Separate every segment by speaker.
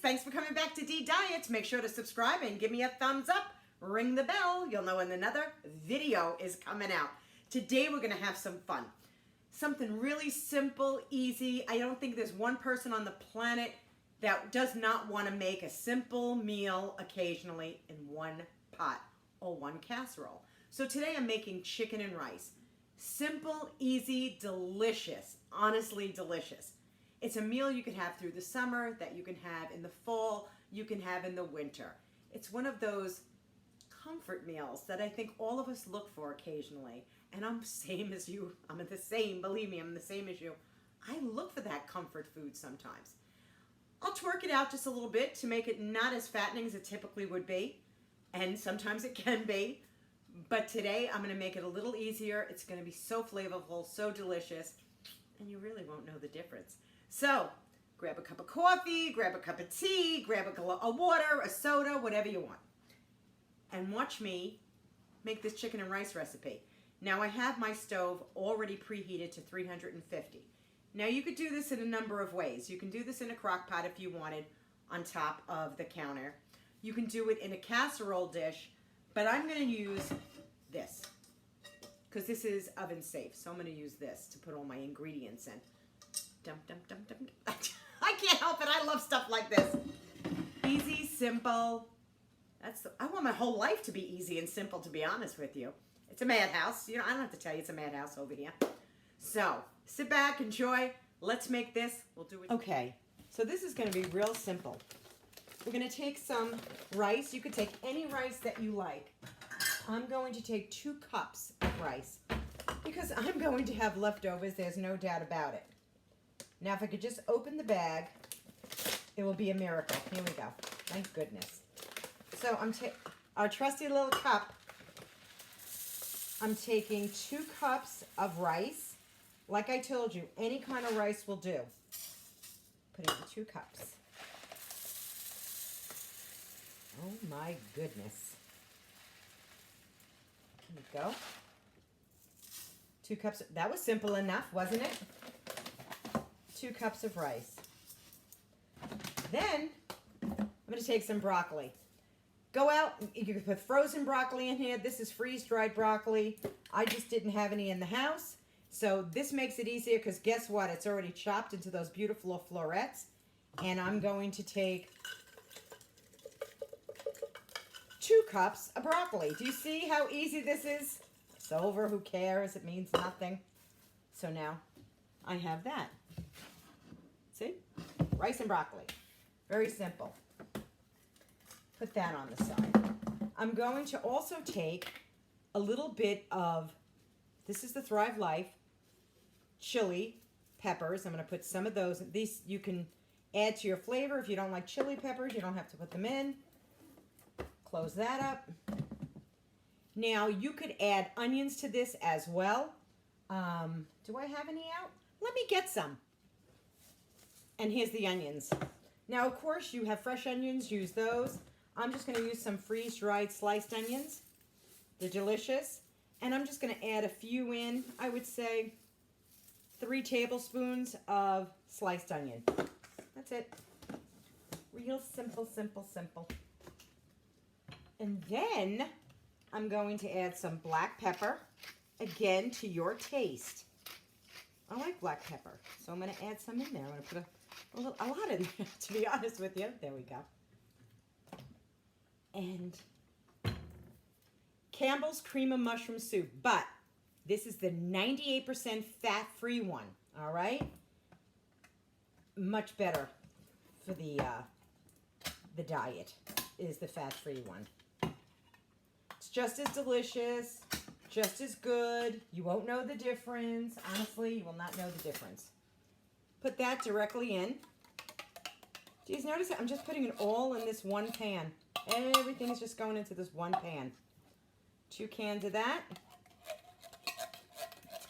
Speaker 1: Thanks for coming back to Deediets. Make sure to subscribe and give me a thumbs up. Ring the bell. You'll know when another video is coming out. Today we're going to have some fun. Something really simple, easy. I don't think there's one person on the planet that does not want to make a simple meal occasionally in one pot or one casserole. So today I'm making chicken and rice. Simple, easy, delicious. Honestly delicious. It's a meal you can have through the summer, that you can have in the fall, you can have in the winter. It's one of those comfort meals that I think all of us look for occasionally. And I'm the same as you. I'm the same, believe me, I'm the same as you. I look for that comfort food sometimes. I'll twerk it out just a little bit to make it not as fattening as it typically would be. And sometimes it can be. But today I'm going to make it a little easier. It's going to be so flavorful, so delicious, and you really won't know the difference. So grab a cup of coffee, grab a cup of tea, grab a water, a soda, whatever you want. And watch me make this chicken and rice recipe. Now I have my stove already preheated to 350. Now you could do this in a number of ways. You can do this in a crock pot if you wanted on top of the counter. You can do it in a casserole dish, but I'm going to use this because this is oven safe. So I'm going to use this to put all my ingredients in. Dump, dump, dump, dump. I can't help it. I love stuff like this. Easy, simple. I want my whole life to be easy and simple, to be honest with you. It's a madhouse. You know, I don't have to tell you it's a madhouse over here. So sit back, enjoy. Let's make this. We'll do it. Okay, so this is going to be real simple. We're going to take some rice. You could take any rice that you like. I'm going to take 2 cups of rice because I'm going to have leftovers. There's no doubt about it. Now, if I could just open the bag, it will be a miracle. Here we go. Thank goodness. So I'm our trusty little cup. I'm taking 2 cups of rice. Like I told you, any kind of rice will do. Put it in 2 cups. Oh my goodness. Here we go. 2 cups. That was simple enough, wasn't it? 2 cups of rice. Then I'm going to take some broccoli. Go out. You can put frozen broccoli in here. This is freeze-dried broccoli. I just didn't have any in the house. So this makes it easier because guess what? It's already chopped into those beautiful florets. And I'm going to take 2 cups of broccoli. Do you see how easy this is? It's over. Who cares? It means nothing. So now I have that. See? Rice and broccoli. Very simple. Put that on the side. I'm going to also take a little bit of, this is the Thrive Life chili peppers. I'm going to put some of those. These you can add to your flavor. If you don't like chili peppers, you don't have to put them in. Close that up. Now you could add onions to this as well. Do I have any out? Let me get some. And here's the onions. Now, of course, you have fresh onions. Use those. I'm just going to use some freeze-dried sliced onions. They're delicious. And I'm just going to add a few in. I would say 3 tablespoons of sliced onion. That's it. Real simple, simple, simple. And then I'm going to add some black pepper, again, to your taste. I like black pepper, so I'm going to add some in there. I'm going to put a lot in there, to be honest with you. There we go. And Campbell's Cream of Mushroom Soup, but this is the 98% fat-free one, all right? Much better for the diet is the fat-free one. It's just as delicious, just as good. You won't know the difference. Honestly, you will not know the difference. Put that directly in. Do you notice that I'm just putting it all in this one pan? Everything's just going into this one pan. 2 cans of that.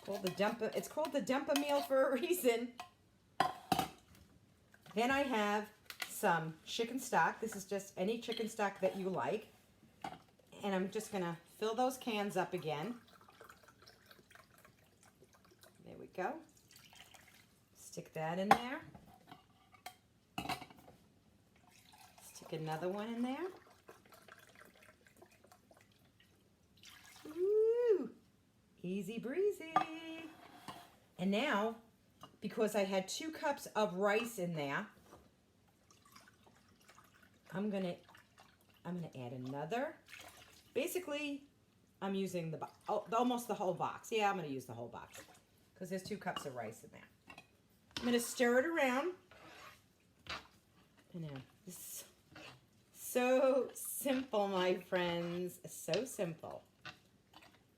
Speaker 1: It's called the dump-a-meal for a reason. Then I have some chicken stock. This is just any chicken stock that you like. And I'm just going to fill those cans up again. There we go. Stick that in there. Get another one in there. Woo! Easy breezy. And now, because I had 2 cups of rice in there, I'm gonna add another. Basically, I'm using almost the whole box. Yeah, I'm gonna use the whole box because there's 2 cups of rice in there. I'm gonna stir it around. I know, this is so simple, my friends, so simple.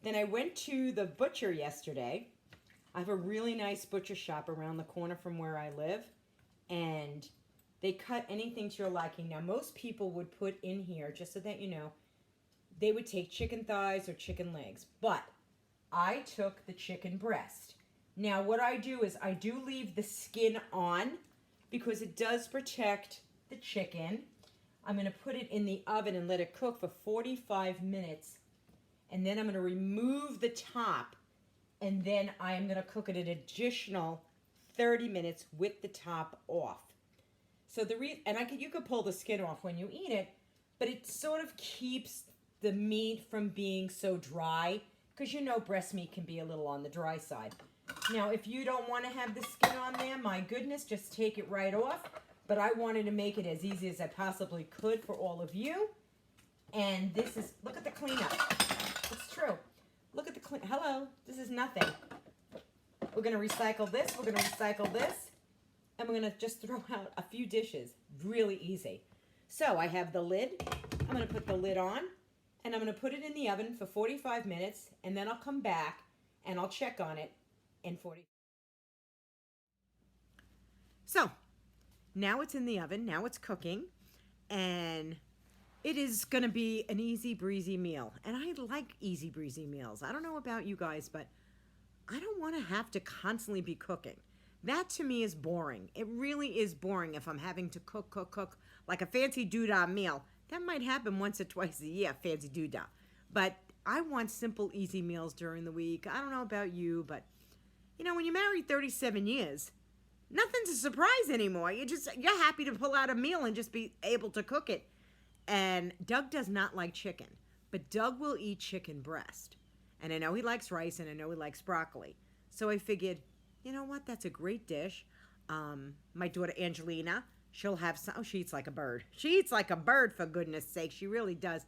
Speaker 1: Then I went to the butcher yesterday. I have a really nice butcher shop around the corner from where I live, and they cut anything to your liking. Now, most people would put in here, just so that you know, they would take chicken thighs or chicken legs, but I took the chicken breast. Now, what I do is I do leave the skin on because it does protect the chicken. I'm going to put it in the oven and let it cook for 45 minutes, and then I'm going to remove the top, and then I am going to cook it an additional 30 minutes with the top off. So you could pull the skin off when you eat it, but it sort of keeps the meat from being so dry, because you know breast meat can be a little on the dry side. Now, if you don't want to have the skin on there, my goodness, just take it right off. But I wanted to make it as easy as I possibly could for all of you. And this is, look at the cleanup. It's true. Look at the hello, this is nothing. We're going to recycle this, we're going to recycle this, and we're going to just throw out a few dishes. Really easy. So I have the lid. I'm going to put the lid on, and I'm going to put it in the oven for 45 minutes, and then I'll come back and I'll check on it in 40. So now it's in the oven, now it's cooking, and it is going to be an easy breezy meal. And I like easy breezy meals. I don't know about you guys, but I don't want to have to constantly be cooking. That to me is boring. It really is boring if I'm having to cook like a fancy doodah meal. That might happen once or twice a year, fancy doodah. But I want simple, easy meals during the week. I don't know about you, but you know, when you're married 37 years, nothing's a surprise anymore. You're happy to pull out a meal and just be able to cook it. And Doug does not like chicken, but Doug will eat chicken breast. And I know he likes rice, and I know he likes broccoli. So I figured, you know what? That's a great dish. My daughter Angelina, she'll have some. Oh, she eats like a bird. She eats like a bird, for goodness sake. She really does.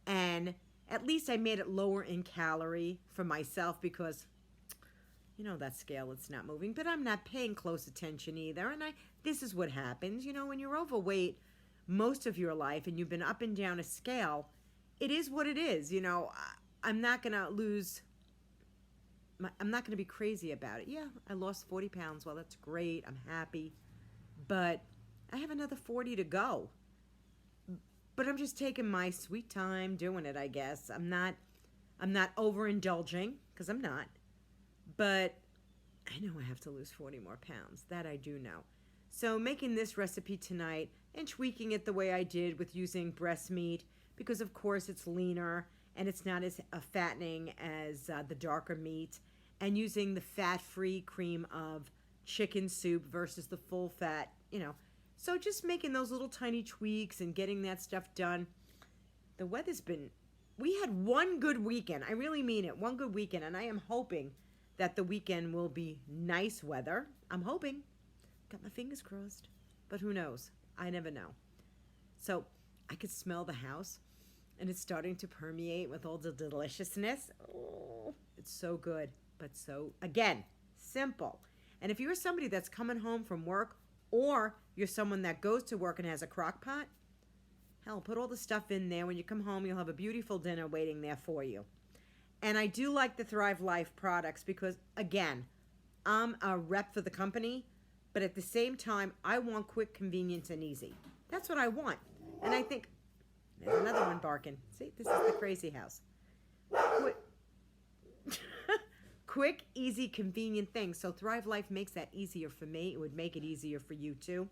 Speaker 1: And at least I made it lower in calorie for myself because, you know, that scale, it's not moving. But I'm not paying close attention either. And this is what happens. You know, when you're overweight most of your life and you've been up and down a scale, it is what it is. You know, I'm not going to I'm not going to be crazy about it. Yeah, I lost 40 pounds. Well, that's great. I'm happy. But I have another 40 to go. But I'm just taking my sweet time doing it, I guess. I'm not overindulging, because I'm not. But I know I have to lose 40 more pounds. That I do know. So making this recipe tonight and tweaking it the way I did with using breast meat, because of course it's leaner and it's not as fattening as the darker meat, and using the fat-free cream of chicken soup versus the full fat, you know. So just making those little tiny tweaks and getting that stuff done. The weather's we had one good weekend. I really mean it, one good weekend, and I am hoping that the weekend will be nice weather. I'm hoping. Got my fingers crossed, but who knows? I never know. So I could smell the house, and it's starting to permeate with all the deliciousness. Oh, it's so good, but so, again, simple. And if you're somebody that's coming home from work, or you're someone that goes to work and has a crock pot, hell, put all the stuff in there. When you come home, you'll have a beautiful dinner waiting there for you. And I do like the Thrive Life products because, again, I'm a rep for the company, but at the same time, I want quick, convenience, and easy. That's what I want. And I think, there's another one barking. See, this is the crazy house. Quick, easy, convenient things. So Thrive Life makes that easier for me. It would make it easier for you too.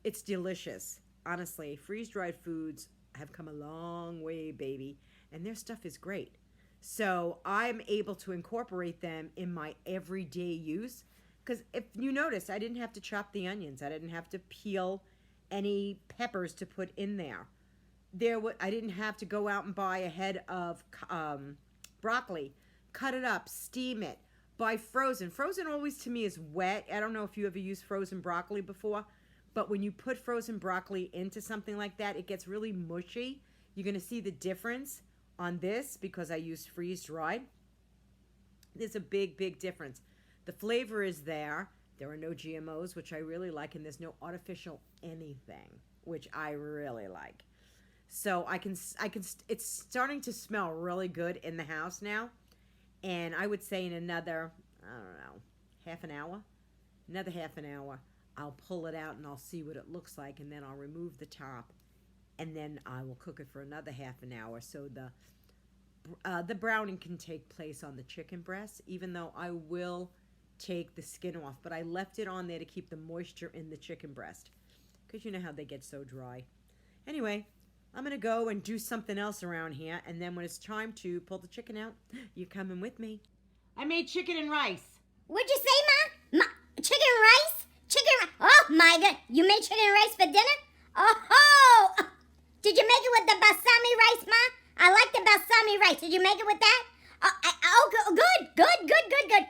Speaker 1: It's delicious. Honestly, freeze-dried foods have come a long way, baby. And their stuff is great. So I'm able to incorporate them in my everyday use. Because if you notice, I didn't have to chop the onions. I didn't have to peel any peppers to put in there. I didn't have to go out and buy a head of broccoli, cut it up, steam it, buy frozen. Frozen always to me is wet. I don't know if you ever used frozen broccoli before, but when you put frozen broccoli into something like that, it gets really mushy. You're going to see the difference on this because I used freeze-dried. There's a big, big difference. The flavor is there. There are no GMOs, which I really like, and there's no artificial anything, which I really like. So it's starting to smell really good in the house now. And I would say in another, I don't know, another half an hour, I'll pull it out and I'll see what it looks like, and then I'll remove the top, and then I will cook it for another half an hour. So the browning can take place on the chicken breast, even though I will take the skin off. But I left it on there to keep the moisture in the chicken breast, because you know how they get so dry. Anyway, I'm going to go and do something else around here, and then when it's time to pull the chicken out, you're coming with me. I made chicken and rice.
Speaker 2: What'd you say, Ma? Chicken and rice? Oh, my God. You made chicken and rice for dinner? Oh! Did you make it with the balsami rice, Ma? I like the balsami rice. Did you make it with that? Good.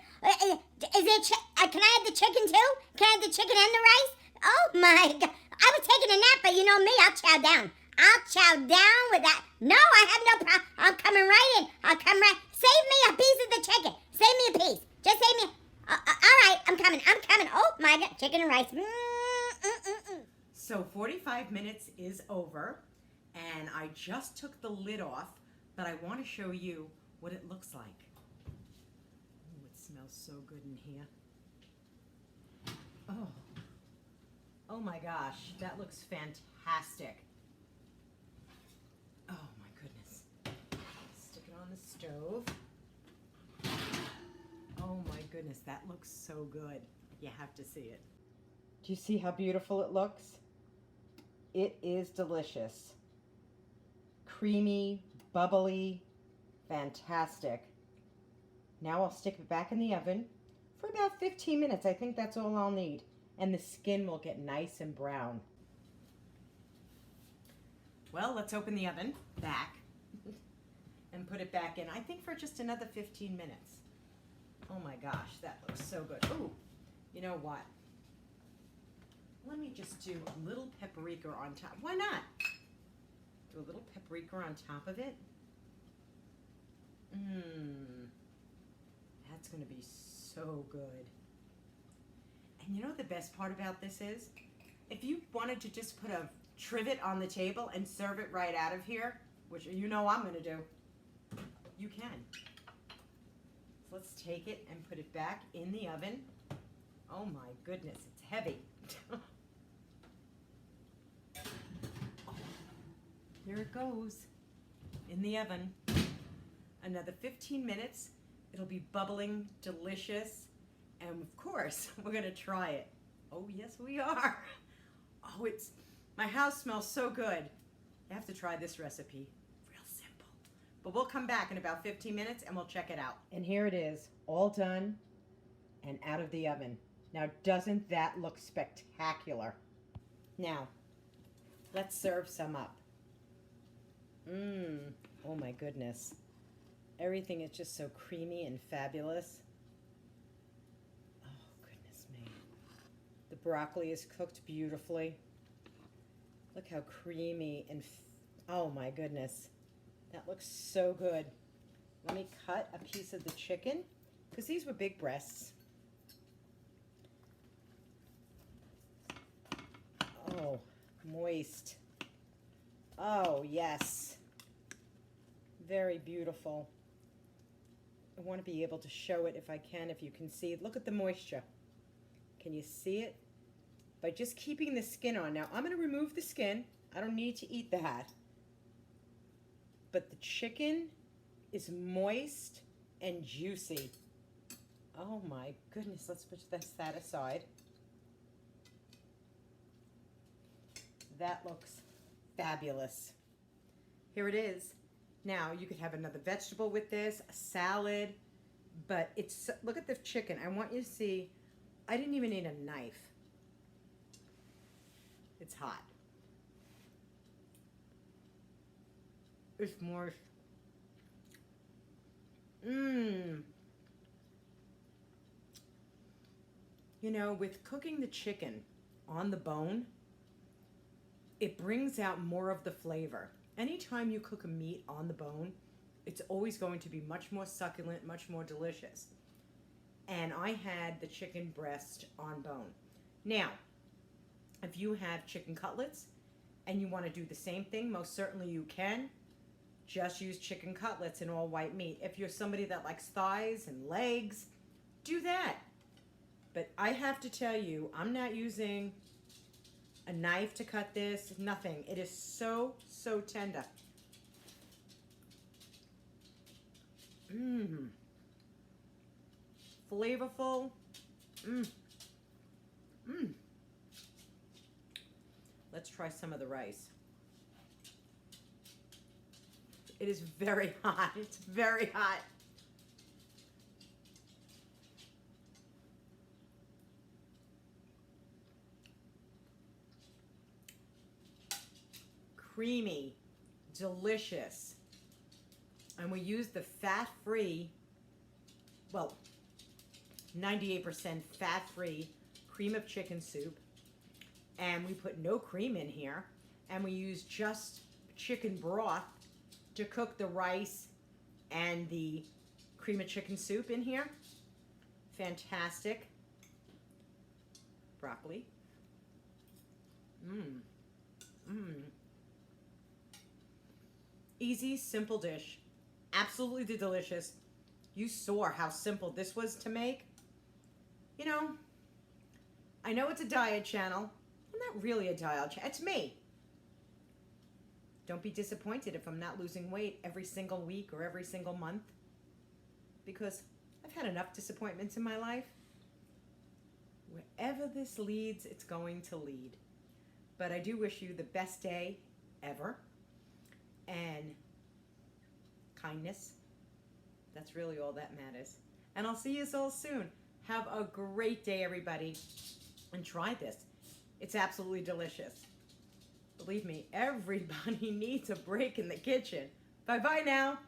Speaker 2: Is it? Can I have the chicken too? Can I have the chicken and the rice? Oh my God! I was taking a nap, but you know me, I'll chow down. I'll chow down with that. No, I have no problem. I'm coming right in. I'll come right. Save me a piece of the chicken. Save me a piece. Just save me. All right, I'm coming. Oh my God! Chicken and rice.
Speaker 1: So 45 minutes is over, and I just took the lid off, but I want to show you what it looks like. Oh, it smells so good in here. Oh my gosh, that looks fantastic. Oh my goodness. Stick it on the stove. Oh my goodness, that looks so good. You have to see it. Do you see how beautiful it looks? It is delicious. Creamy, bubbly, fantastic. Now I'll stick it back in the oven for about 15 minutes. I think that's all I'll need. And the skin will get nice and brown. Well, let's open the oven back and put it back in. I think for just another 15 minutes. Oh my gosh, that looks so good. Ooh, you know what? Let me just do a little paprika on top. Why not? Do a little paprika on top of it. That's going to be so good. And you know what the best part about this is? If you wanted to just put a trivet on the table and serve it right out of here, which you know I'm going to do, you can. So let's take it and put it back in the oven. Oh my goodness, it's heavy. Here it goes in the oven. Another 15 minutes. It'll be bubbling, delicious, and of course, we're gonna try it. Oh yes, we are. Oh, my house smells so good. You have to try this recipe. Real simple. But we'll come back in about 15 minutes and we'll check it out. And here it is, all done and out of the oven. Now, doesn't that look spectacular? Now, let's serve some up. Oh my goodness. Everything is just so creamy and fabulous. Oh, goodness me. The broccoli is cooked beautifully. Look how creamy and, oh my goodness. That looks so good. Let me cut a piece of the chicken, because these were big breasts. Oh, moist. Oh, yes. Very beautiful. I want to be able to show it if I can, if you can see it. Look at the moisture. Can you see it? By just keeping the skin on. Now, I'm going to remove the skin. I don't need to eat that. But the chicken is moist and juicy. Oh my goodness. Let's put that aside. That looks fabulous. Here it is. Now, you could have another vegetable with this, a salad, but look at the chicken. I want you to see, I didn't even need a knife. It's hot. It's moist. Mmm. You know, with cooking the chicken on the bone, it brings out more of the flavor. Anytime you cook a meat on the bone, it's always going to be much more succulent, much more delicious. And I had the chicken breast on bone. Now, if you have chicken cutlets and you want to do the same thing, most certainly you can. Just use chicken cutlets and all white meat. If you're somebody that likes thighs and legs, do that. But I have to tell you, I'm not using a knife to cut this, nothing. It is so, so tender. Mmm. Flavorful. Mmm. Mmm. Let's try some of the rice. It is very hot. It's very hot. Creamy, delicious. And we use the fat-free, well, 98% fat-free cream of chicken soup. And we put no cream in here. And we use just chicken broth to cook the rice and the cream of chicken soup in here. Fantastic. Broccoli. Mmm. Mmm. Easy, simple dish. Absolutely delicious. You saw how simple this was to make. You know, I know it's a diet channel. I'm not really a diet channel. It's me. Don't be disappointed if I'm not losing weight every single week or every single month, because I've had enough disappointments in my life. Wherever this leads, it's going to lead. But I do wish you the best day ever. And kindness. That's really all that matters. And I'll see you all soon. Have a great day, everybody. And try this. It's absolutely delicious. Believe me, everybody needs a break in the kitchen. Bye-bye now.